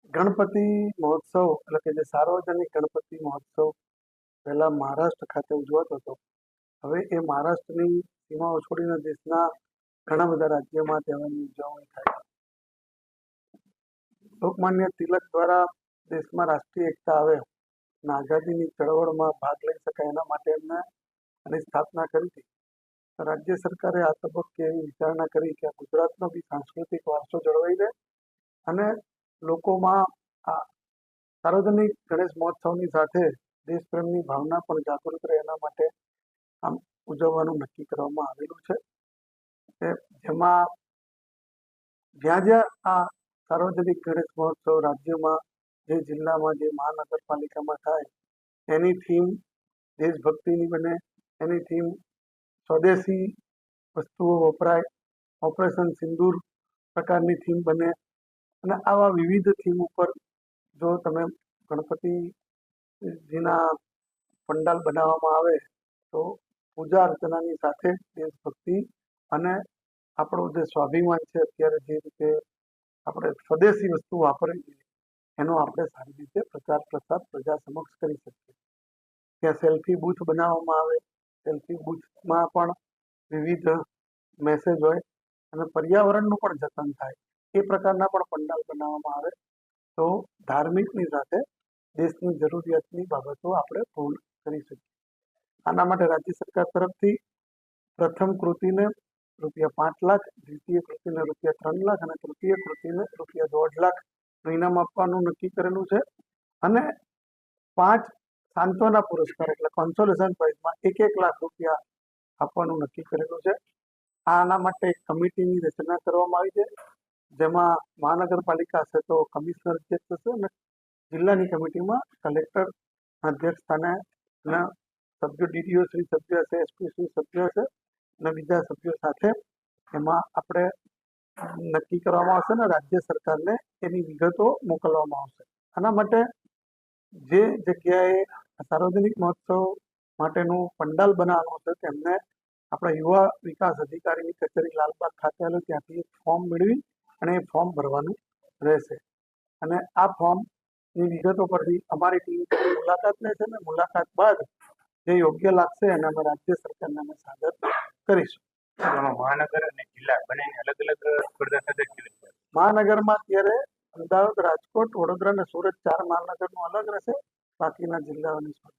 ગણપતિ મહોત્સવ એટલે કે જે સાર્વજનિક ગણપતિ મહોત્સવ પહેલા મહારાષ્ટ્ર ખાતે ઉજવાતો હતો. હવે એ મહારાષ્ટ્રની સીમાઓ છોડીને દેશના ઘણા બધા રાજ્યોમાં તહેવારની ઉજવણી થાય છે. લોકમાન્ય તિલક દ્વારા દેશમાં રાષ્ટ્રીય એકતા આવે અને આઝાદીની ચળવળમાં ભાગ લઈ શકાય એના માટે એમને આની સ્થાપના કરી હતી. રાજ્ય સરકારે આ તબક્કે એવી વિચારણા કરી કે ગુજરાતનો બી સાંસ્કૃતિક વારસો જળવાઈ રહે અને લોકોમાં આ સાર્વજનિક ગણેશ મહોત્સવની સાથે દેશપ્રેમની ભાવના પણ જાગૃત રહે એના માટે આમ ઉજવવાનું નક્કી કરવામાં આવેલું છે. જેમાં જ્યાં જ્યાં આ સાર્વજનિક ગણેશ મહોત્સવ રાજ્યમાં જે જિલ્લામાં જે મહાનગરપાલિકામાં થાય એની થીમ દેશભક્તિની બને, એની થીમ સ્વદેશી વસ્તુઓ વપરાય, ઓપરેશન સિંદૂર પ્રકારની થીમ બને અને આવા વિવિધ થીમ ઉપર જો તમે ગણપતિજીના પંડાલ બનાવવામાં આવે તો પૂજા અર્ચનાની સાથે દેશભક્તિ અને આપણો જે સ્વાભિમાન છે અત્યારે જે રીતે આપણે સ્વદેશી વસ્તુ વાપરવી જોઈએ એનો આપણે સારી રીતે પ્રચાર પ્રસાર પ્રજા સમક્ષ કરી શકીએ. ત્યાં સેલ્ફી બૂથ બનાવવામાં આવે, સેલ્ફી બૂથમાં પણ વિવિધ મેસેજ હોય અને પર્યાવરણનું પણ જતન થાય એ પ્રકારના પણ પંડાલ બનાવવામાં આવે તો ધાર્મિકની સાથે દેશની જરૂરિયાતની બાબતો આપણે પૂર્ણ કરી શકીએ. આના માટે રાજ્ય સરકાર તરફથી પ્રથમ કૃતિને ₹5 લાખ, દ્વિતીય કૃતિને ₹3 લાખ અને તૃતીય કૃતિને ₹1.5 લાખ ઇનામ આપવાનું નક્કી કરેલું છે અને 5 સાંત્વના પુરસ્કાર એટલે કોન્સોલેશન પ્રાઇઝમાં ₹1 લાખ આપવાનું નક્કી કરેલું છે. આના માટે એક કમિટીની રચના કરવામાં આવી છે, જેમાં મહાનગરપાલિકા હશે તો કમિશનર અધ્યક્ષ હશે અને જિલ્લાની કમિટીમાં કલેક્ટર અધ્યક્ષ સ્થાને સભ્યો ડીડીઓ શ્રી સભ્ય હશે, એસપી શ્રી સભ્ય હશે અને બીજા સભ્યો સાથે એમાં આપણે નક્કી કરવામાં આવશે ને રાજ્ય સરકારને એની વિગતો મોકલવામાં આવશે. આના માટે જે જગ્યાએ સાર્વજનિક મહોત્સવ માટેનું પંડાલ બનાવવાનું છે તેમને આપણા યુવા વિકાસ અધિકારીની કચેરી લાલબાગ ખાતે આવેલું ત્યાંથી એક ફોર્મ મેળવી અને એ ફોર્મ ભરવાનું રહેશે અને આ ફોર્મની વિગતો પરથી અમારી ટીમ મુલાકાત લેશે ને મુલાકાત બાદ જે યોગ્ય લાગશે એને અમે રાજ્ય સરકારને અમે સાદર કરીશું. મહાનગર અને જિલ્લા બંનેની અલગ અલગ સ્પર્ધા થશે. મહાનગરમાં અત્યારે અમદાવાદ, રાજકોટ, વડોદરા અને સુરત 4 મહાનગરનું અલગ રહેશે, બાકીના જિલ્લાઓની સ્પર્ધા